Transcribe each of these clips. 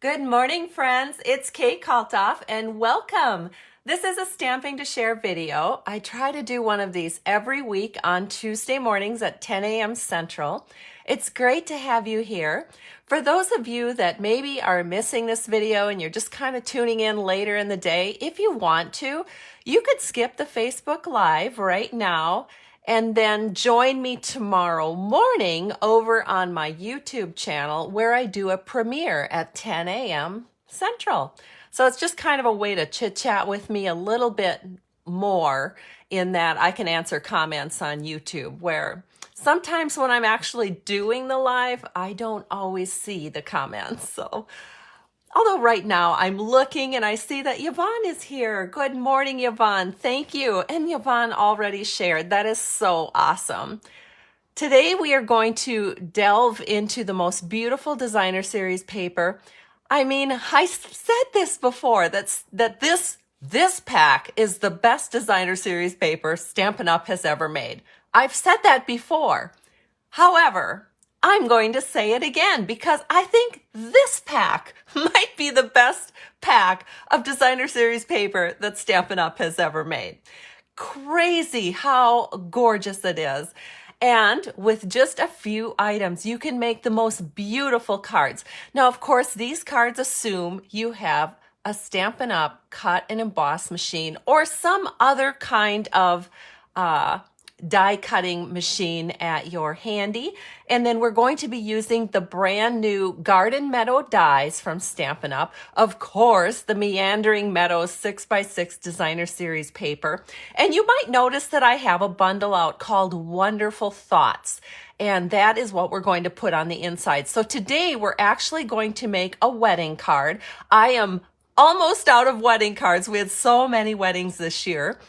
Good morning, friends. It's Kate Kaltoff, and welcome. This is a Stamping to Share video. I try to do one of these every week on Tuesday mornings at 10 a.m. Central. It's great to have you here. For those of you that maybe are missing this video and you're just kind of tuning in later in the day, if you want to, you could skip the Facebook Live right now and then join me tomorrow morning over on my YouTube channel where I do a premiere at 10 a.m. Central. So it's just kind of a way to chit chat with me a little bit more, in that I can answer comments on YouTube, where sometimes when I'm actually doing the live, I don't always see the comments. So although right now I'm looking and I see that Yvonne is here. Good morning, Yvonne. Thank you. And Yvonne already shared. That is so awesome. Today we are going to delve into the most beautiful designer series paper. I mean, I said this before, that this pack is the best designer series paper Stampin' Up! Has ever made. I've said that before. However, I'm going to say it again because I think this pack might be the best pack of designer series paper that Stampin' Up! Has ever made. Crazy how gorgeous it is. And with just a few items, you can make the most beautiful cards. Now, of course, these cards assume you have a Stampin' Up! Cut and emboss machine or some other kind of die cutting machine at your handy. And then we're going to be using the brand new Garden Meadow dies from Stampin' Up. Of course, the Meandering Meadows 6x6 designer series paper. And you might notice that I have a bundle out called Wonderful Thoughts. And that is what we're going to put on the inside. So today we're actually going to make a wedding card. I am almost out of wedding cards. We had so many weddings this year.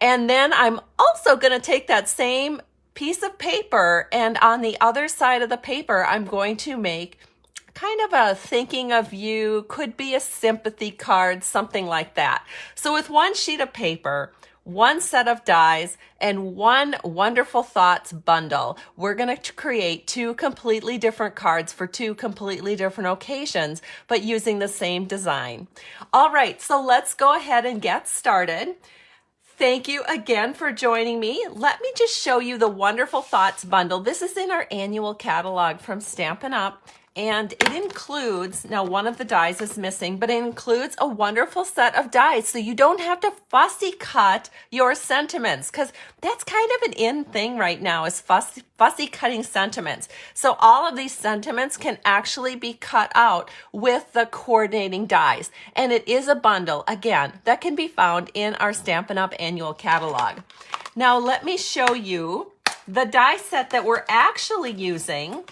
And then I'm also going to take that same piece of paper, and on the other side of the paper, I'm going to make kind of a thinking of you, could be a sympathy card, something like that. So with one sheet of paper, one set of dies, and one Wonderful Thoughts bundle, we're going to create two completely different cards for two completely different occasions, but using the same design. All right, so let's go ahead and get started. Thank you again for joining me. Let me just show you the Wonderful Thoughts bundle. This is in our annual catalog from Stampin' Up. And it includes, now one of the dies is missing, but it includes a wonderful set of dies. So you don't have to fussy cut your sentiments, because that's kind of an in thing right now, is fussy cutting sentiments. So all of these sentiments can actually be cut out with the coordinating dies. And it is a bundle, again, that can be found in our Stampin' Up! Annual catalog. Now let me show you the die set that we're actually using.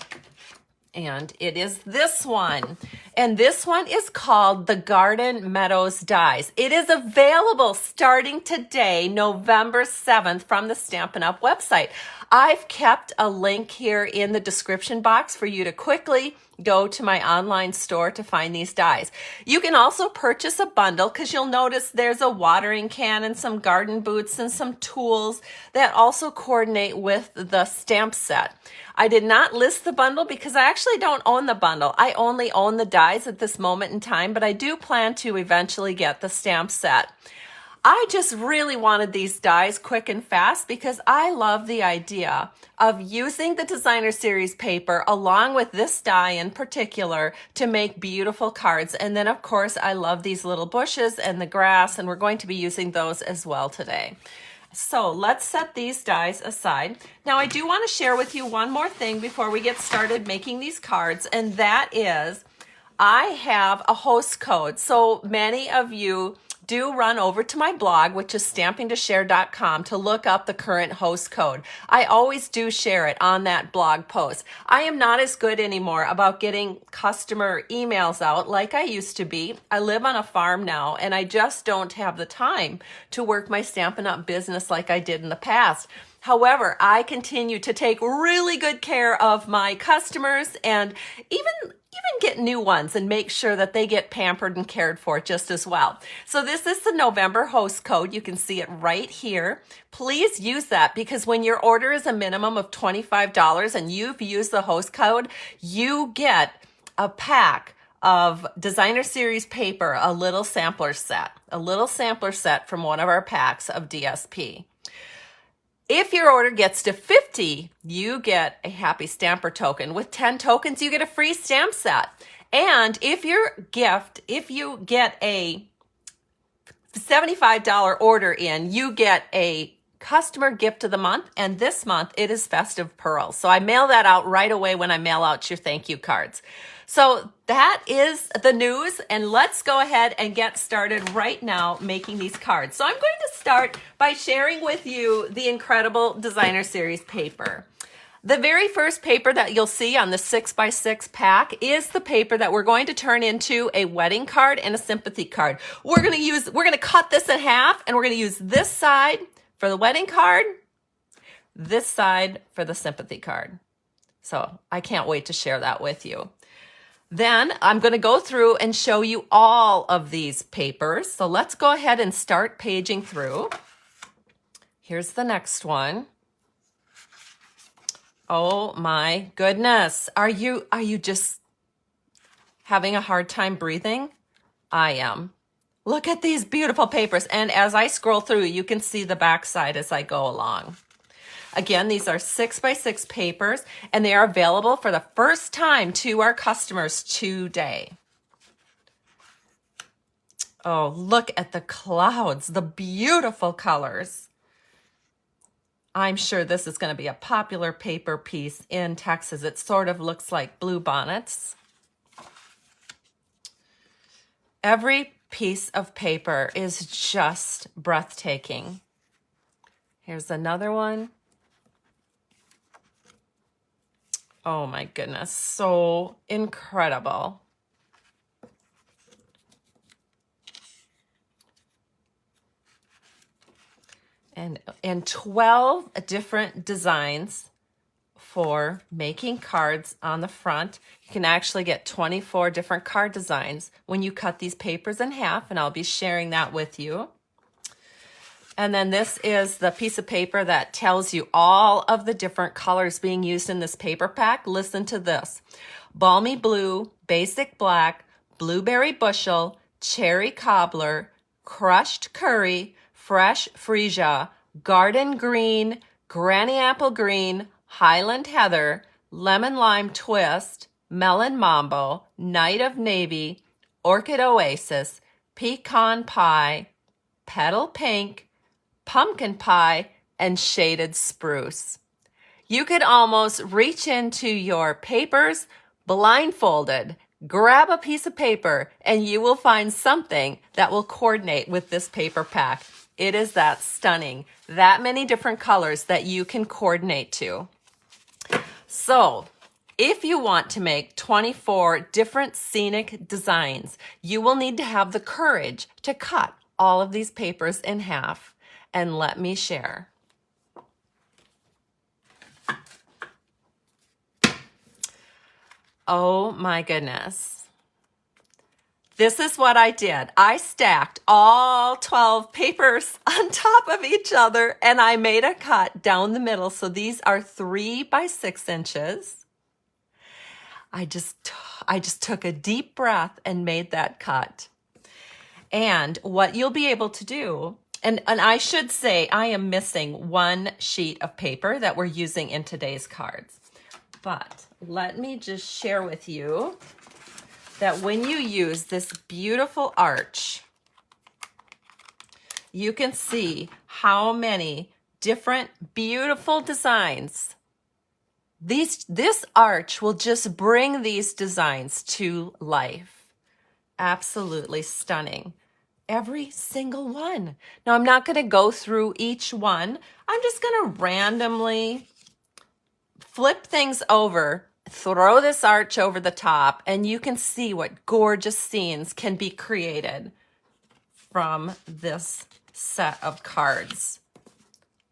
And it is this one. And this one is called the Garden Meadows Dies. It is available starting today, November 7th, from the Stampin' Up! Website. I've kept a link here in the description box for you to quickly go to my online store to find these dies. You can also purchase a bundle, because you'll notice there's a watering can and some garden boots and some tools that also coordinate with the stamp set. I did not list the bundle because I actually don't own the bundle. I only own the dies at this moment in time, but I do plan to eventually get the stamp set. I just really wanted these dies quick and fast because I love the idea of using the designer series paper along with this die in particular to make beautiful cards. And then of course I love these little bushes and the grass, and we're going to be using those as well today. So let's set these dies aside. Now I do want to share with you one more thing before we get started making these cards, and that is I have a host code. So many of you do run over to my blog, which is stampingtoshare.com, to look up the current host code. I always do share it on that blog post. I am not as good anymore about getting customer emails out like I used to be. I live on a farm now, and I just don't have the time to work my Stampin' Up! Business like I did in the past. However, I continue to take really good care of my customers and even get new ones and make sure that they get pampered and cared for just as well. So this is the November host code. You can see it right here. Please use that, because when your order is a minimum of $25 and you've used the host code, you get a pack of designer series paper, a little sampler set from one of our packs of DSP. If your order gets to 50, you get a happy stamper token. With 10 tokens, you get a free stamp set. And if you get a $75 order in, you get a customer gift of the month, and this month it is Festive Pearls. So I mail that out right away when I mail out your thank you cards. So that is the news, and let's go ahead and get started right now making these cards. So I'm going to start by sharing with you the incredible designer series paper. The very first paper that you'll see on the 6x6 pack is the paper that we're going to turn into a wedding card and a sympathy card. We're going to cut this in half, and we're going to use this side for the wedding card, this side for the sympathy card. So I can't wait to share that with you. Then I'm going to go through and show you all of these papers. So let's go ahead and start paging through. Here's the next one. Oh my goodness. Are you just having a hard time breathing? I am. Look at these beautiful papers. And as I scroll through, you can see the backside as I go along. Again, these are 6x6 papers, and they are available for the first time to our customers today. Oh, look at the clouds, the beautiful colors. I'm sure this is going to be a popular paper piece in Texas. It sort of looks like blue bonnets. Every piece of paper is just breathtaking. Here's another one. Oh my goodness, so incredible. And 12 different designs for making cards on the front. You can actually get 24 different card designs when you cut these papers in half, and I'll be sharing that with you. And then this is the piece of paper that tells you all of the different colors being used in this paper pack. Listen to this: balmy blue, basic black, blueberry bushel, cherry cobbler, crushed curry, fresh freesia, garden green, granny apple green, highland heather, lemon lime twist, melon mambo, night of navy, orchid oasis, pecan pie, petal pink, pumpkin pie, and shaded spruce. You could almost reach into your papers blindfolded, grab a piece of paper, and you will find something that will coordinate with this paper pack. It is that stunning. That many different colors that you can coordinate to. So, if you want to make 24 different scenic designs, you will need to have the courage to cut all of these papers in half. And let me share. Oh my goodness. This is what I did. I stacked all 12 papers on top of each other, and I made a cut down the middle. So these are 3 by 6 inches. I just took a deep breath and made that cut. And what you'll be able to do, and I should say I am missing one sheet of paper that we're using in today's cards. But let me just share with you that when you use this beautiful arch, you can see how many different beautiful designs. This arch will just bring these designs to life. Absolutely stunning. Every single one. Now, I'm not going to go through each one. I'm just going to randomly flip things over, throw this arch over the top, and you can see what gorgeous scenes can be created from this set of cards.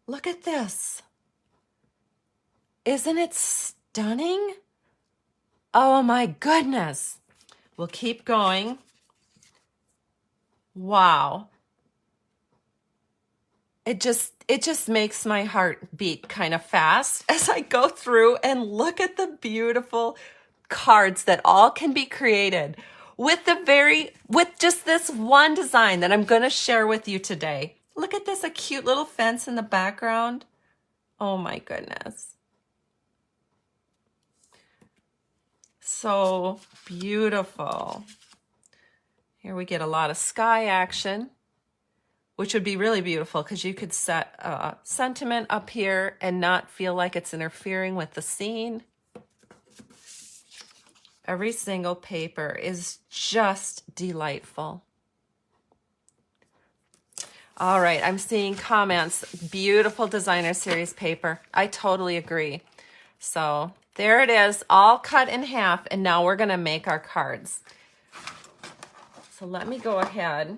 Look at this. Isn't it stunning? Oh my goodness. We'll keep going. Wow. It just makes my heart beat kind of fast as I go through and look at the beautiful cards that all can be created with just this one design that I'm going to share with you today. Look at this, a cute little fence in the background. Oh my goodness. So beautiful. Here we get a lot of sky action, which would be really beautiful because you could set a sentiment up here and not feel like it's interfering with the scene. Every single paper is just delightful. All right, I'm seeing comments. Beautiful designer series paper. I totally agree. So there it is, all cut in half, and now we're gonna make our cards. So let me go ahead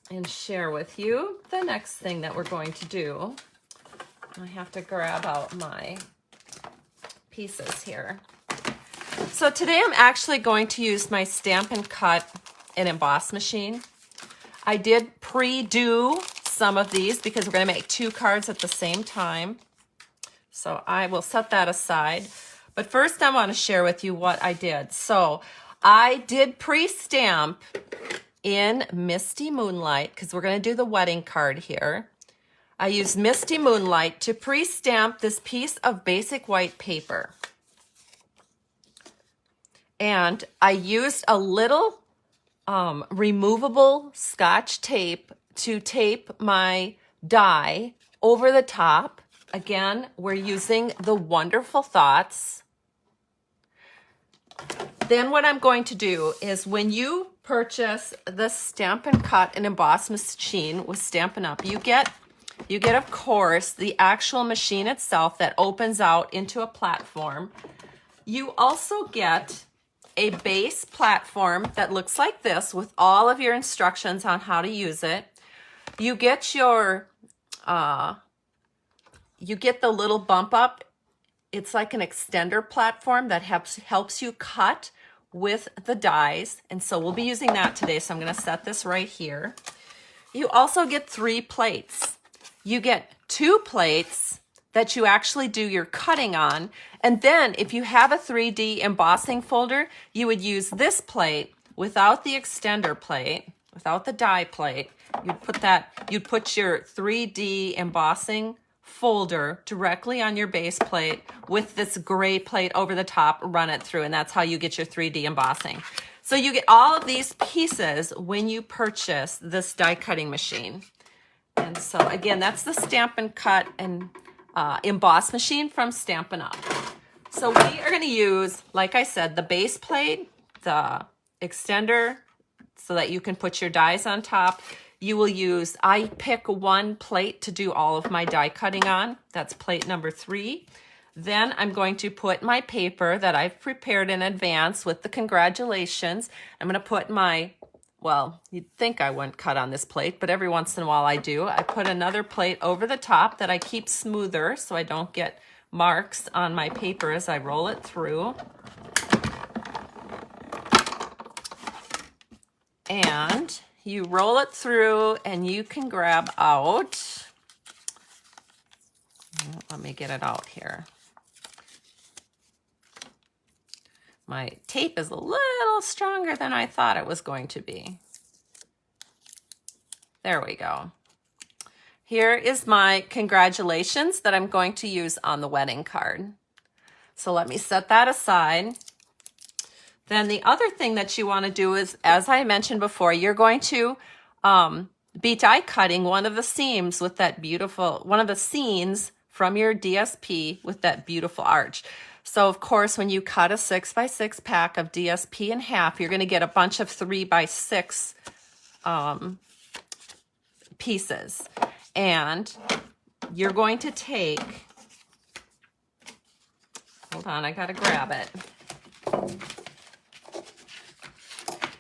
and share with you the next thing that we're going to do. I have to grab out my pieces here. So today I'm actually going to use my Stampin' Cut and Emboss machine. I did pre-do some of these because we're going to make 2 cards at the same time. So I will set that aside. But first I want to share with you what I did. So I did pre-stamp in Misty Moonlight because we're going to do the wedding card here. I used Misty Moonlight to pre-stamp this piece of basic white paper. And I used a little removable Scotch tape to tape my die over the top. Again, we're using the Wonderful Thoughts. Then what I'm going to do is when you purchase the Stampin' Cut and Emboss machine with Stampin' Up, you get of course the actual machine itself that opens out into a platform. You also get a base platform that looks like this with all of your instructions on how to use it. You get your, you get the little bump up. It's like an extender platform that helps you cut with the dies. And so we'll be using that today. So I'm going to set this right here. You also get 3 plates. You get 2 plates that you actually do your cutting on. And then if you have a 3D embossing folder, you would use this plate without the extender plate, without the die plate. You'd put your 3D embossing folder directly on your base plate with this gray plate over the top, run it through, and that's how you get your 3D embossing. So you get all of these pieces when you purchase this die cutting machine. And so again, that's the Stampin' Cut and Emboss machine from Stampin' Up. So we are going to use, like I said, the base plate, the extender, so that you can put your dies on top. You will use, I pick 1 plate to do all of my die cutting on. That's plate number 3. Then I'm going to put my paper that I've prepared in advance with the congratulations. I'm going to put my, well, you'd think I wouldn't cut on this plate, but every once in a while I do. I put another plate over the top that I keep smoother so I don't get marks on my paper as I roll it through. And you roll it through and you can grab out, let me get it out here. My tape is a little stronger than I thought it was going to be. There we go. Here is my congratulations that I'm going to use on the wedding card. So let me set that aside. Then the other thing that you want to do is, as I mentioned before, you're going to be die cutting one of the seams with that beautiful, one of the scenes from your DSP with that beautiful arch. So of course, when you cut a 6x6 pack of DSP in half, you're going to get a bunch of 3x6 pieces. And you're going to take, hold on, I got to grab it.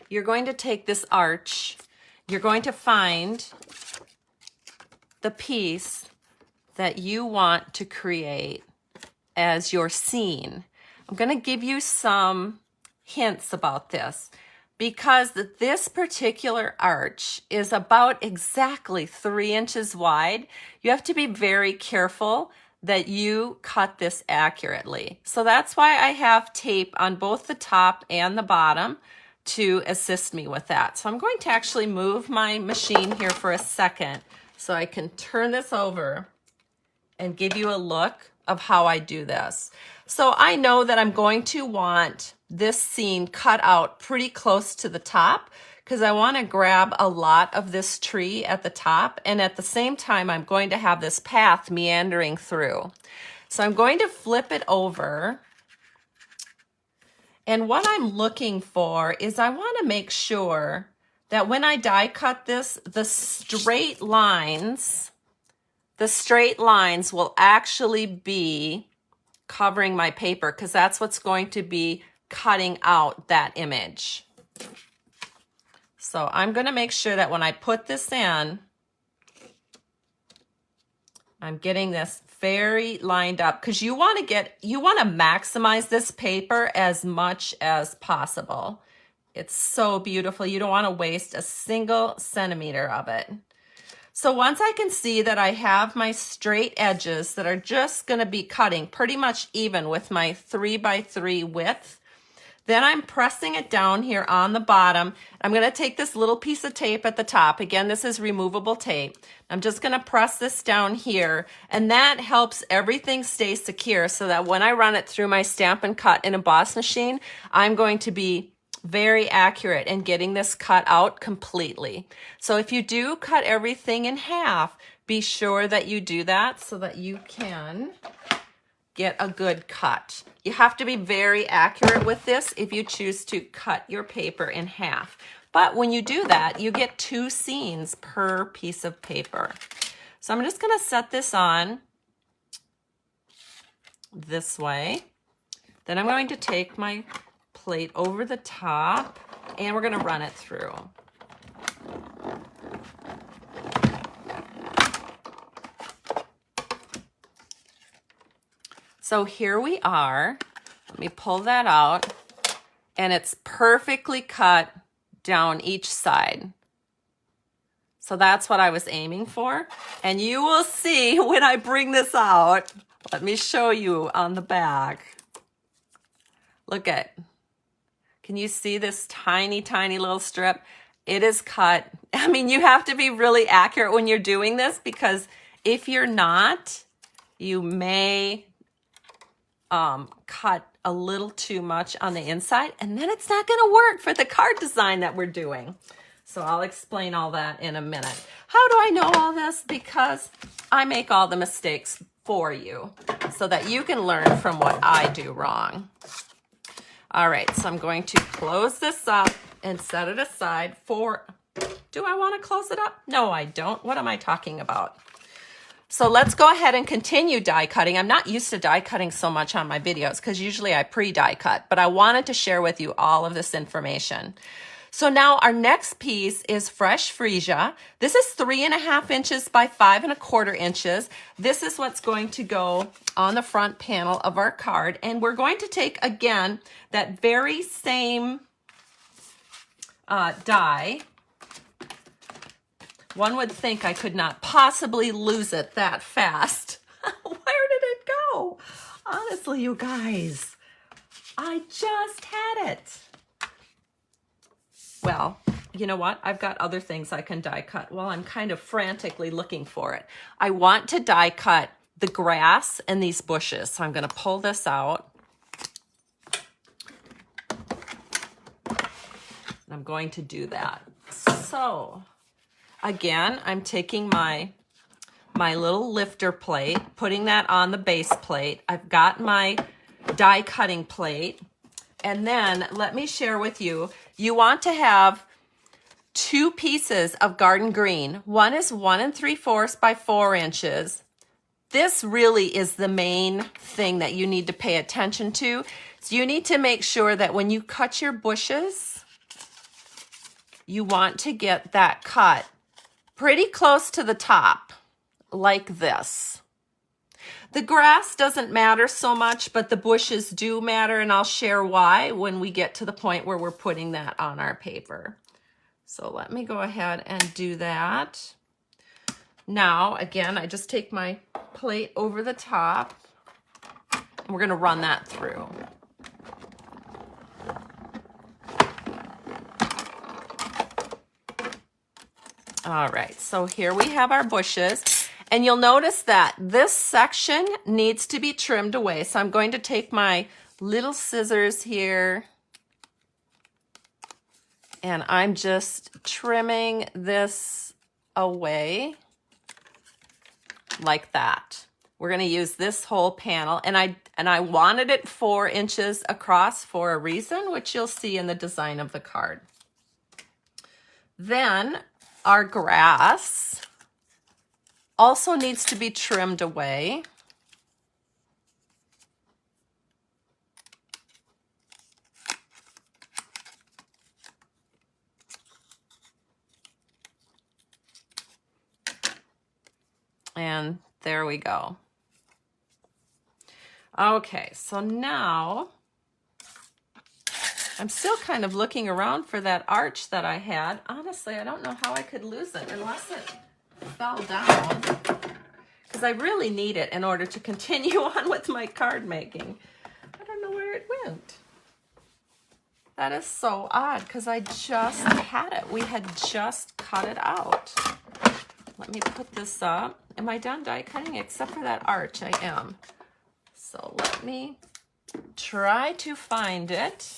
You're going to take this arch, you're going to find the piece that you want to create as your scene. I'm going to give you some hints about this because this particular arch is about exactly 3 inches wide. You have to be very careful that you cut this accurately. So that's why I have tape on both the top and the bottom to assist me with that. So I'm going to actually move my machine here for a second so I can turn this over and give you a look of how I do this. So I know that I'm going to want this scene cut out pretty close to the top because I want to grab a lot of this tree at the top, and at the same time I'm going to have this path meandering through. So I'm going to flip it over, and what I'm looking for is I want to make sure that when I die cut this, the straight lines will actually be covering my paper, because that's what's going to be cutting out that image. So I'm going to make sure that when I put this in, I'm getting this very lined up, because you want to maximize this paper as much as possible. It's so beautiful. You don't want to waste a single centimeter of it. So once I can see that I have my straight edges that are just going to be cutting pretty much even with my 3x3 width, then I'm pressing it down here on the bottom. I'm going to take this little piece of tape at the top. Again, this is removable tape. I'm just going to press this down here, and that helps everything stay secure so that when I run it through my Stampin' Cut and Emboss machine, I'm going to be very accurate in getting this cut out completely. So if you do cut everything in half, be sure that you do that so that you can get a good cut. You have to be very accurate with this if you choose to cut your paper in half. But when you do that, you get 2 scenes per piece of paper. So I'm just going to set this on this way. Then I'm going to take my plate over the top and we're going to run it through. So here we are. Let me pull that out, and it's perfectly cut down each side. So that's what I was aiming for. And you will see when I bring this out. Let me show you on the back. Look at, can you see this tiny, tiny little strip? It is cut. I mean, you have to be really accurate when you're doing this, because if you're not, you may cut a little too much on the inside, and then it's not going to work for the card design that we're doing. So I'll explain all that in a minute. How do I know all this? Because I make all the mistakes for you so that you can learn from what I do wrong. All right, so I'm going to close this up and set it aside for, do I want to close it up? No, I don't. What am I talking about? So let's go ahead and continue die cutting. I'm not used to die cutting so much on my videos because usually I pre-die cut, but I wanted to share with you all of this information. So now our next piece is fresh freesia. This is 3.5 inches by 5.25 inches. This is what's going to go on the front panel of our card. And we're going to take, again, that very same die. One would think I could not possibly lose it that fast. Where did it go? Honestly, you guys, I just had it. Well, you know what? I've got other things I can die cut while I'm kind of frantically looking for it. I want to die cut the grass and these bushes. So I'm going to pull this out. I'm going to do that. So again, I'm taking my little lifter plate, putting that on the base plate. I've got my die cutting plate. And then let me share with you, you want to have 2 pieces of garden green. One is 1 3/4 by 4 inches. This really is the main thing that you need to pay attention to. So you need to make sure that when you cut your bushes, you want to get that cut pretty close to the top, like this. The grass doesn't matter so much, but the bushes do matter, and I'll share why when we get to the point where we're putting that on our paper. So let me go ahead and do that. Now, again, I just take my plate over the top and we're gonna run that through. All right, so here we have our bushes, and you'll notice that this section needs to be trimmed away. So I'm going to take my little scissors here, and I'm just trimming this away like that. We're going to use this whole panel, and I wanted it 4 inches across for a reason, which you'll see in the design of the card. Then our grass also needs to be trimmed away. And there we go. Okay, so now I'm still kind of looking around for that arch that I had. Honestly, I don't know how I could lose it unless it fell down, because I really need it in order to continue on with my card making. I don't know where it went. That is so odd, because I just had it. We had just cut it out. Let me put this up. Am I done die cutting? Except for that arch, I am. So let me try to find it.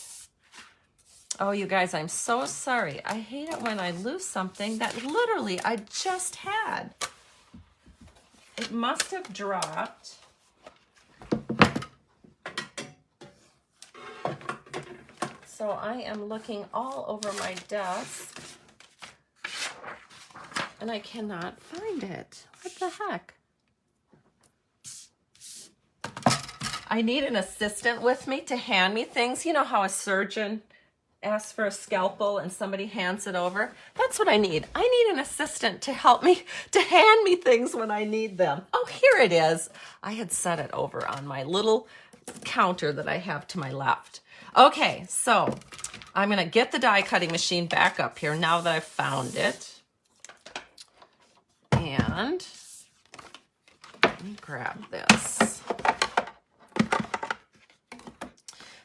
Oh, you guys, I'm so sorry. I hate it when I lose something that literally I just had. It must have dropped. So I am looking all over my desk, and I cannot find it. What the heck? I need an assistant with me to hand me things. You know how a surgeon asks for a scalpel and somebody hands it over? That's what I need. I need an assistant to help me, to hand me things when I need them. Oh, here it is. I had set it over on my little counter that I have to my left. Okay, so I'm gonna get the die cutting machine back up here now that I've found it. And let me grab this.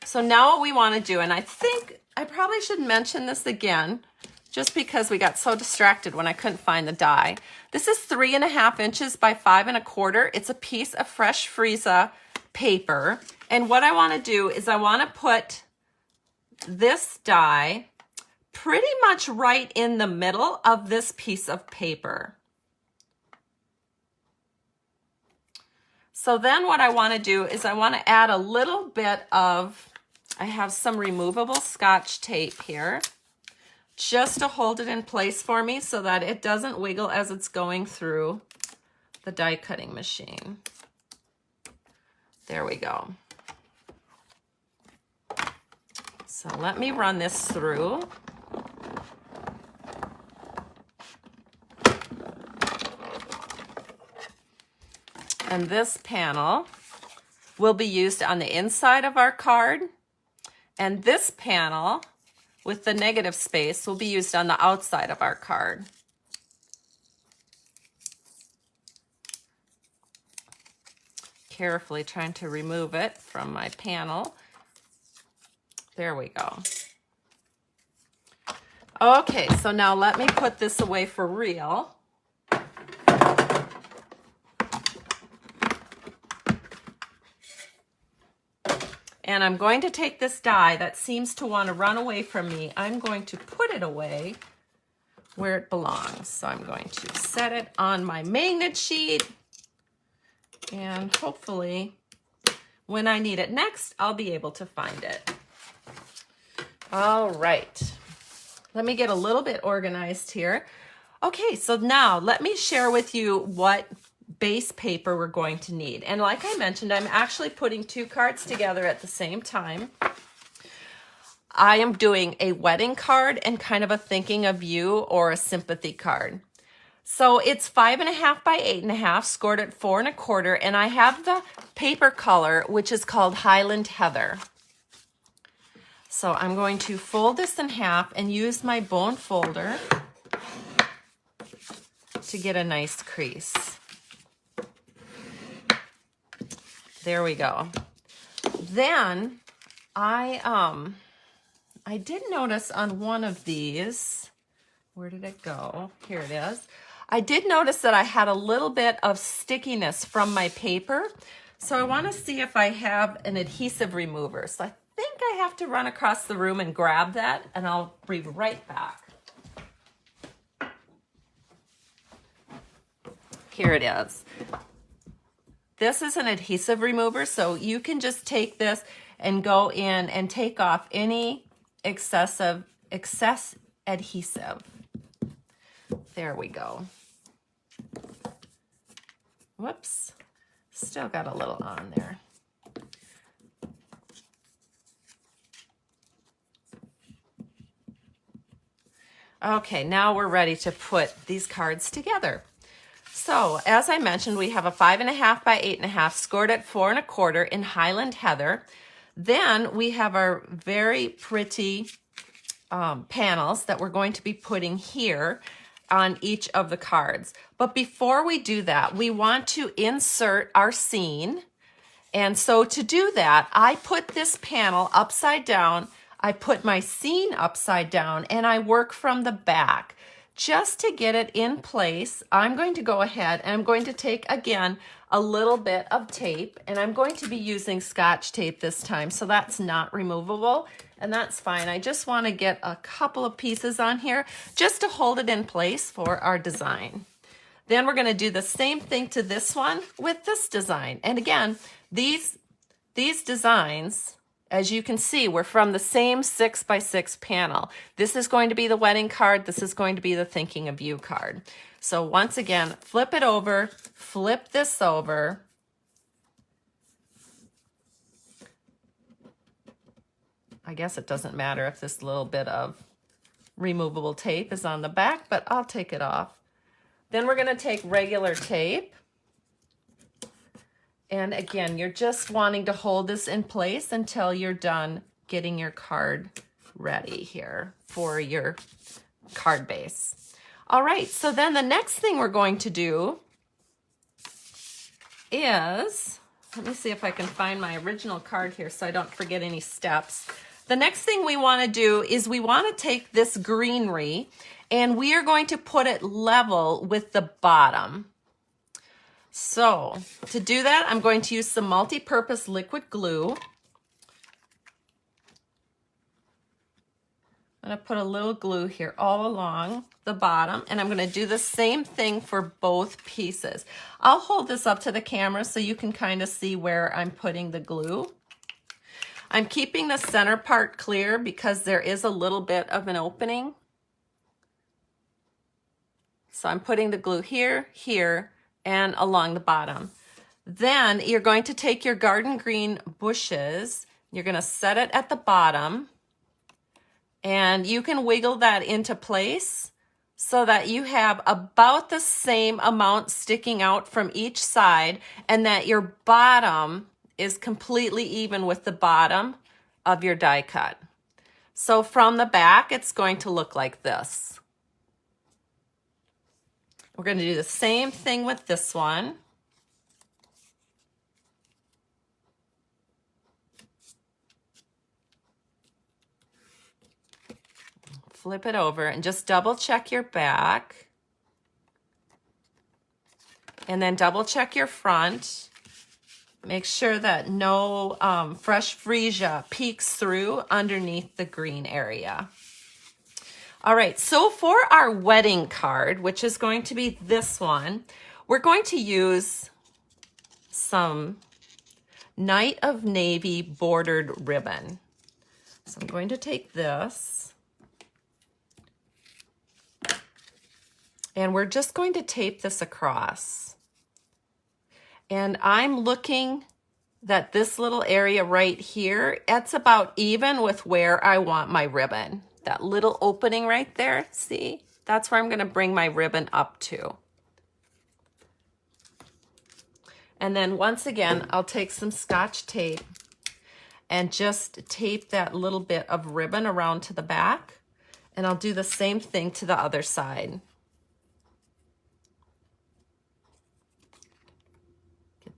So now what we want to do, and I think I probably should mention this again, just because we got so distracted when I couldn't find the die. This is 3.5 inches by 5 1/4. It's a piece of fresh Frieza paper. And what I want to do is I want to put this die pretty much right in the middle of this piece of paper. So then what I want to do is I want to add a little bit of, I have some removable Scotch tape here, just to hold it in place for me so that it doesn't wiggle as it's going through the die cutting machine. There we go. So let me run this through. And this panel will be used on the inside of our card. And this panel with the negative space will be used on the outside of our card. Carefully trying to remove it from my panel. There we go. Okay, so now let me put this away for real. And I'm going to take this die that seems to want to run away from me. I'm going to put it away where it belongs. So I'm going to set it on my magnet sheet. And hopefully when I need it next, I'll be able to find it. All right. Let me get a little bit organized here. Okay, so now let me share with you what base paper we're going to need. And like I mentioned, I'm actually putting 2 cards together at the same time. I am doing a wedding card and kind of a thinking of you or a sympathy card. So it's 5.5 by 8.5, scored at 4 1/4, and I have the paper color, which is called Highland Heather. So I'm going to fold this in half and use my bone folder to get a nice crease. There we go. Then I did notice on one of these, where did it go? Here it is. I did notice that I had a little bit of stickiness from my paper. So I want to see if I have an adhesive remover. So I think I have to run across the room and grab that, and I'll be right back. Here it is. This is an adhesive remover, so you can just take this and go in and take off any excess adhesive. There we go. Whoops, still got a little on there. Okay, now we're ready to put these cards together. So, as I mentioned, we have a 5.5 by 8.5 scored at 4 1/4 in Highland Heather. Then we have our very pretty panels that we're going to be putting here on each of the cards. But before we do that, we want to insert our scene. And so to do that, I put this panel upside down, I put my scene upside down, and I work from the back. Just to get it in place, I'm going to go ahead and I'm going to take, again, a little bit of tape, and I'm going to be using Scotch tape this time, so that's not removable, and that's fine. I just want to get a couple of pieces on here just to hold it in place for our design. Then we're going to do the same thing to this one with this design. And again, these designs, as you can see, we're from the same 6 by 6 panel. This is going to be the wedding card. This is going to be the Thinking of You card. So once again, flip it over, flip this over. I guess it doesn't matter if this little bit of removable tape is on the back, but I'll take it off. Then we're going to take regular tape. And again, you're just wanting to hold this in place until you're done getting your card ready here for your card base. All right, so then the next thing we're going to do is, let me see if I can find my original card here so I don't forget any steps. The next thing we want to do is we want to take this greenery and we are going to put it level with the bottom. So to do that, I'm going to use some multi-purpose liquid glue. I'm going to put a little glue here all along the bottom, and I'm going to do the same thing for both pieces. I'll hold this up to the camera so you can kind of see where I'm putting the glue. I'm keeping the center part clear because there is a little bit of an opening. So I'm putting the glue here, here, and along the bottom. Then you're going to take your garden green bushes, you're going to set it at the bottom, and you can wiggle that into place so that you have about the same amount sticking out from each side and that your bottom is completely even with the bottom of your die cut. So from the back, it's going to look like this. We're going to do the same thing with this one. Flip it over and just double check your back. And then double check your front. Make sure that no fresh freesia peeks through underneath the green area. All right, so for our wedding card, which is going to be this one, we're going to use some Night of Navy bordered ribbon. So I'm going to take this, and we're just going to tape this across. And I'm looking that this little area right here, it's about even with where I want my ribbon. That little opening right there, see? That's where I'm going to bring my ribbon up to. And then once again, I'll take some Scotch tape and just tape that little bit of ribbon around to the back. And I'll do the same thing to the other side.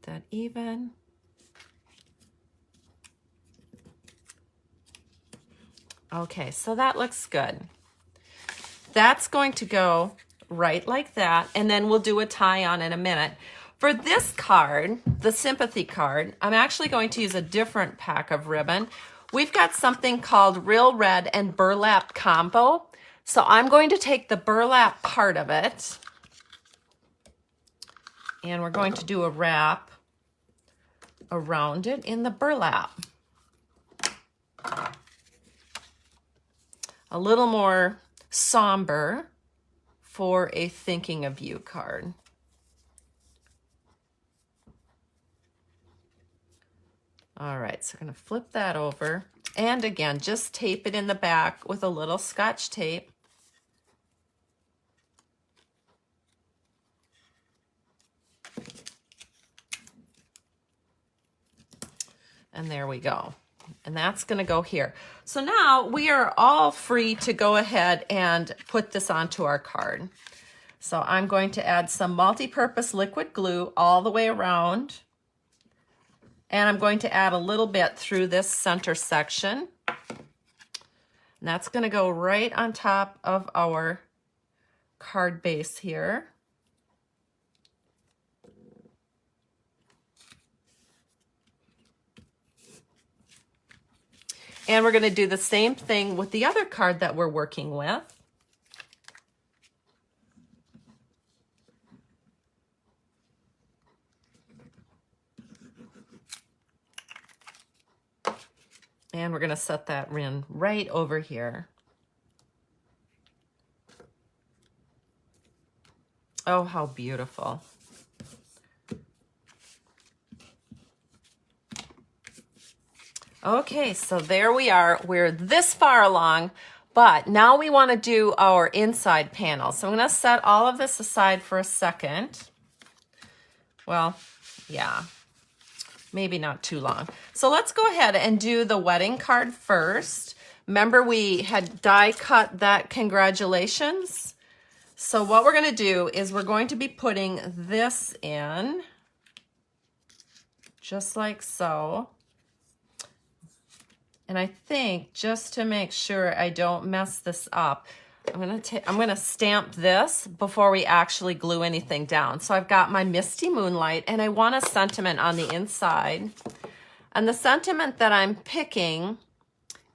Get that even. Okay, so that looks good. That's going to go right like that, and then we'll do a tie on in a minute. For this card, the sympathy card, I'm actually going to use a different pack of ribbon. We've got something called Real Red and Burlap Combo. So I'm going to take the burlap part of it, and we're going to do a wrap around it in the burlap. A little more somber for a thinking of you card. All right, so we're going to flip that over. And again, just tape it in the back with a little Scotch tape. And there we go. And that's going to go here. So now we are all free to go ahead and put this onto our card. So I'm going to add some multi-purpose liquid glue all the way around. And I'm going to add a little bit through this center section. And that's going to go right on top of our card base here. And we're going to do the same thing with the other card that we're working with. And we're going to set that in right over here. Oh, how beautiful. Okay, so there we are. We're this far along, but now we want to do our inside panel. So I'm going to set all of this aside for a second. Well, yeah, maybe not too long. So let's go ahead and do the wedding card first. Remember we had die cut that congratulations. So what we're going to do is we're going to be putting this in just like so. And I think just to make sure I don't mess this up, I'm gonna stamp this before we actually glue anything down. So I've got my Misty Moonlight, and I want a sentiment on the inside. And the sentiment that I'm picking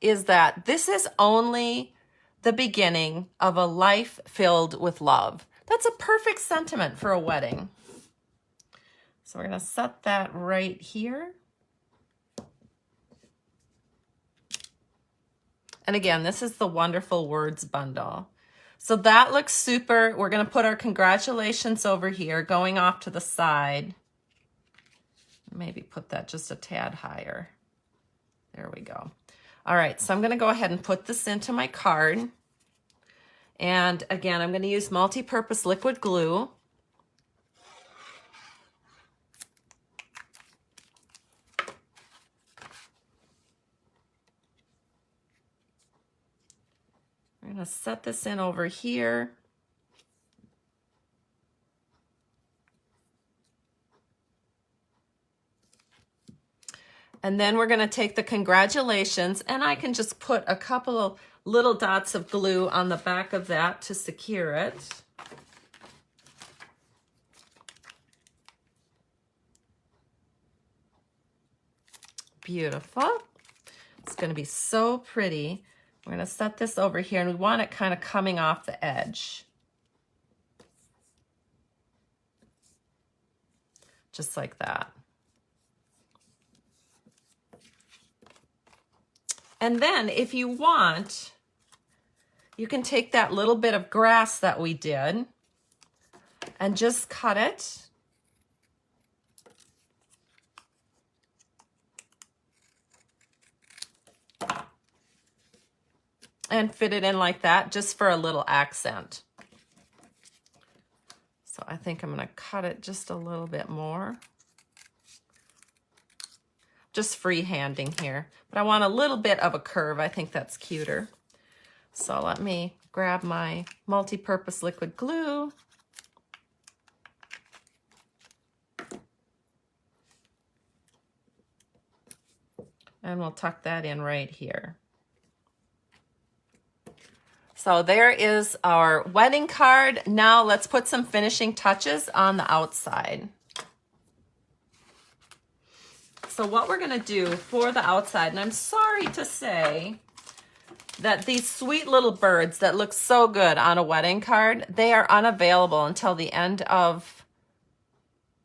is that this is only the beginning of a life filled with love. That's a perfect sentiment for a wedding. So we're gonna set that right here. And again, this is the Wonderful Words bundle. So that looks super. We're going to put our congratulations over here, going off to the side. Maybe put that just a tad higher. There we go. All right, so I'm going to go ahead and put this into my card. And again, I'm going to use multi-purpose liquid glue. I'm going to set this in over here. And then we're going to take the congratulations, and I can just put a couple of little dots of glue on the back of that to secure it. Beautiful. It's going to be so pretty. We're going to set this over here, and we want it kind of coming off the edge. Just like that. And then if you want, you can take that little bit of grass that we did and just cut it. And fit it in like that, just for a little accent. So I think I'm going to cut it just a little bit more. Just freehanding here. But I want a little bit of a curve. I think that's cuter. So let me grab my multi-purpose liquid glue. And we'll tuck that in right here. So there is our wedding card. Now let's put some finishing touches on the outside. So what we're gonna do for the outside, and I'm sorry to say that these sweet little birds that look so good on a wedding card, they are unavailable until the end of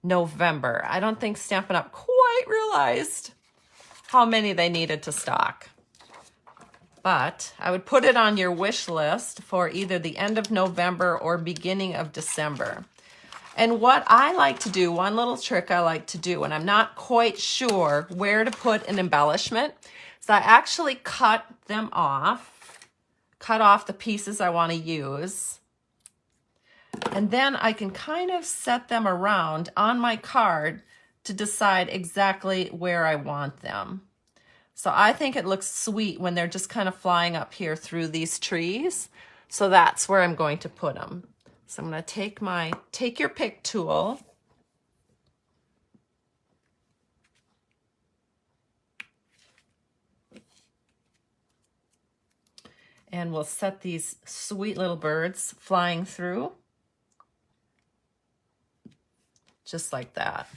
November. I don't think Stampin' Up! Quite realized how many they needed to stock. But I would put it on your wish list for either the end of November or beginning of December. And what I like to do, one little trick I like to do when I'm not quite sure where to put an embellishment, is I actually cut them off, cut off the pieces I want to use. And then I can kind of set them around on my card to decide exactly where I want them. So I think it looks sweet when they're just kind of flying up here through these trees. So that's where I'm going to put them. So I'm going to take your pick tool. And we'll set these sweet little birds flying through. Just like that.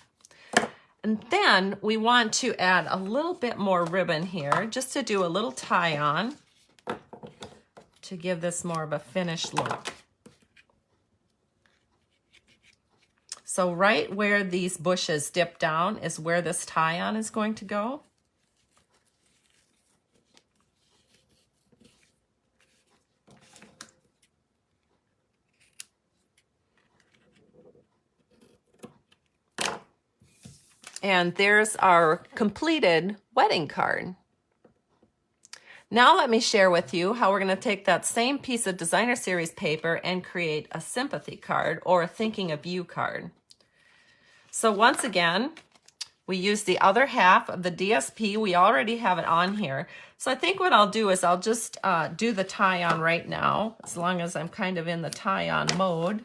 And then we want to add a little bit more ribbon here, just to do a little tie on to give this more of a finished look. So right where these bushes dip down is where this tie on is going to go. And there's our completed wedding card. Now let me share with you how we're going to take that same piece of designer series paper and create a sympathy card or a thinking of you card. So once again, we use the other half of the DSP. We already have it on here. So I think what I'll do is I'll just do the tie on right now, as long as I'm kind of in the tie on mode.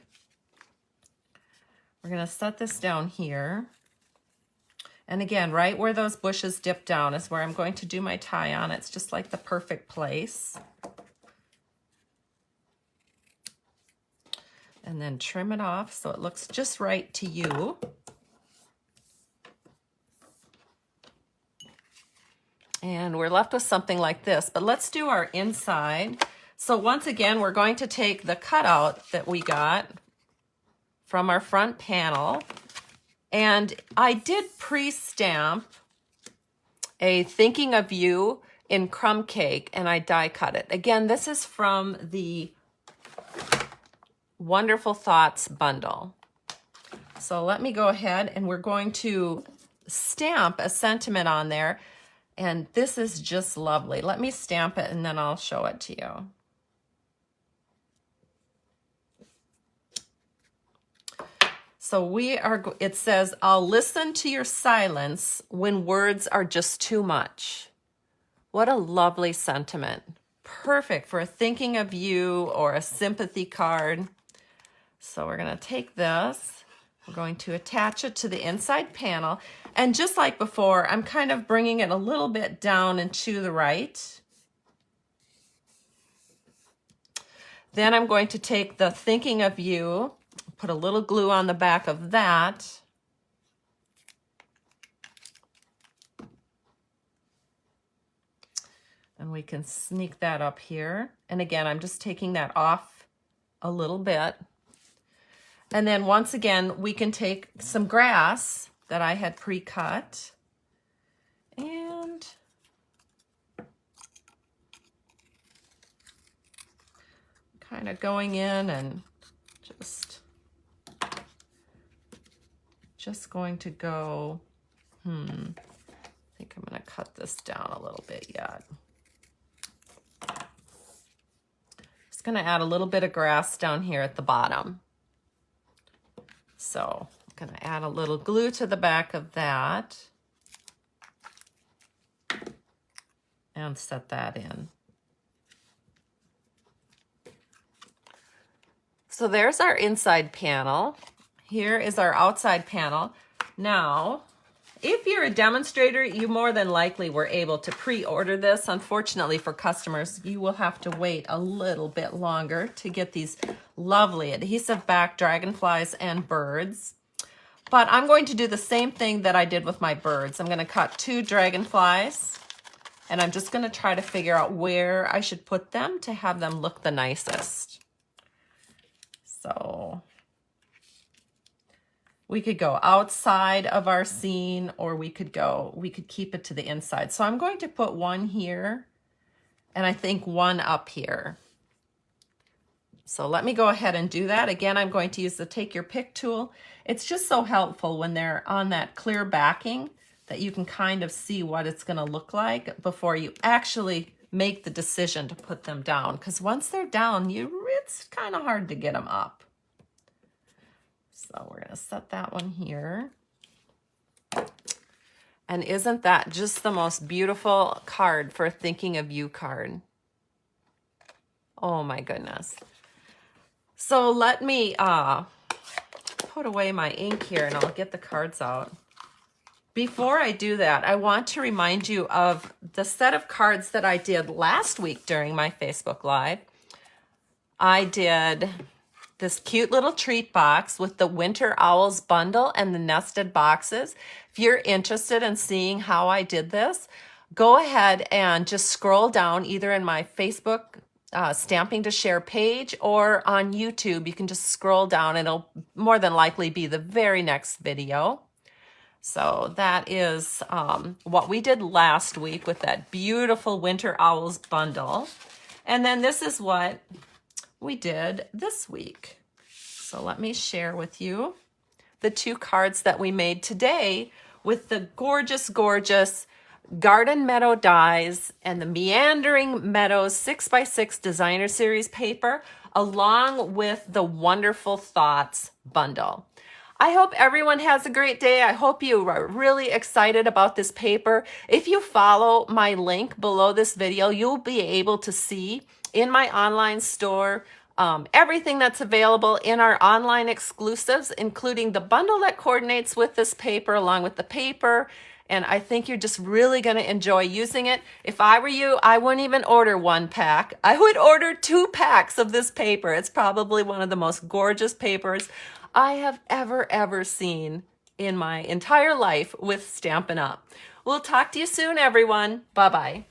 We're going to set this down here. And again, right where those bushes dip down is where I'm going to do my tie on. It's just like the perfect place. And then trim it off so it looks just right to you. And we're left with something like this, but let's do our inside. So once again, we're going to take the cutout that we got from our front panel. And I did pre-stamp a Thinking of You in crumb cake, and I die cut it. Again, this is from the Wonderful Thoughts bundle. So let me go ahead and we're going to stamp a sentiment on there. And this is just lovely. Let me stamp it and then I'll show it to you. So it says, I'll listen to your silence when words are just too much. What a lovely sentiment. Perfect for a thinking of you or a sympathy card. So we're going to take this. We're going to attach it to the inside panel. And just like before, I'm kind of bringing it a little bit down and to the right. Then I'm going to take the Thinking of You, put a little glue on the back of that. And we can sneak that up here. And again, I'm just taking that off a little bit. And then once again, we can take some grass that I had pre-cut and kind of going in and just going to go, I think I'm going to cut this down a little bit yet. Just going to add a little bit of grass down here at the bottom. So I'm going to add a little glue to the back of that and set that in. So there's our inside panel. Here is our outside panel. Now, If you're a demonstrator, you more than likely were able to pre-order this. Unfortunately for customers, you will have to wait a little bit longer to get these lovely adhesive back dragonflies and birds. But I'm going to do the same thing that I did with my birds. I'm going to cut 2 dragonflies, and I'm just going to try to figure out where I should put them to have them look the nicest. So we could go outside of our scene, or we could keep it to the inside. So I'm going to put one here, and I think one up here. So let me go ahead and do that. Again, I'm going to use the Take Your Pick tool. It's just so helpful when they're on that clear backing that you can kind of see what it's going to look like before you actually make the decision to put them down. Because once they're down, it's kind of hard to get them up. So we're going to set that one here. And isn't that just the most beautiful card for a Thinking of You card? Oh my goodness. So let me put away my ink here and I'll get the cards out. Before I do that, I want to remind you of the set of cards that I did last week during my Facebook Live. I did this cute little treat box with the Winter Owls bundle and the nested boxes. If you're interested in seeing how I did this, go ahead and just scroll down either in my Facebook Stamping to Share page or on YouTube. You can just scroll down and it'll more than likely be the very next video. So that is what we did last week with that beautiful Winter Owls bundle. And then this is what we did this week. So let me share with you the 2 cards that we made today with the gorgeous, gorgeous Garden Meadow dies and the Meandering Meadows 6x6 Designer Series paper, along with the Wonderful Thoughts bundle. I hope everyone has a great day. I hope you are really excited about this paper. If you follow my link below this video, you'll be able to see in my online store everything that's available in our online exclusives, including the bundle that coordinates with this paper along with the paper. And I think you're just really going to enjoy using it. If I were you, I wouldn't even order 1 pack. I would order 2 packs of this paper. It's probably one of the most gorgeous papers I have ever seen in my entire life with Stampin' Up. We'll talk to you soon, everyone. Bye-bye.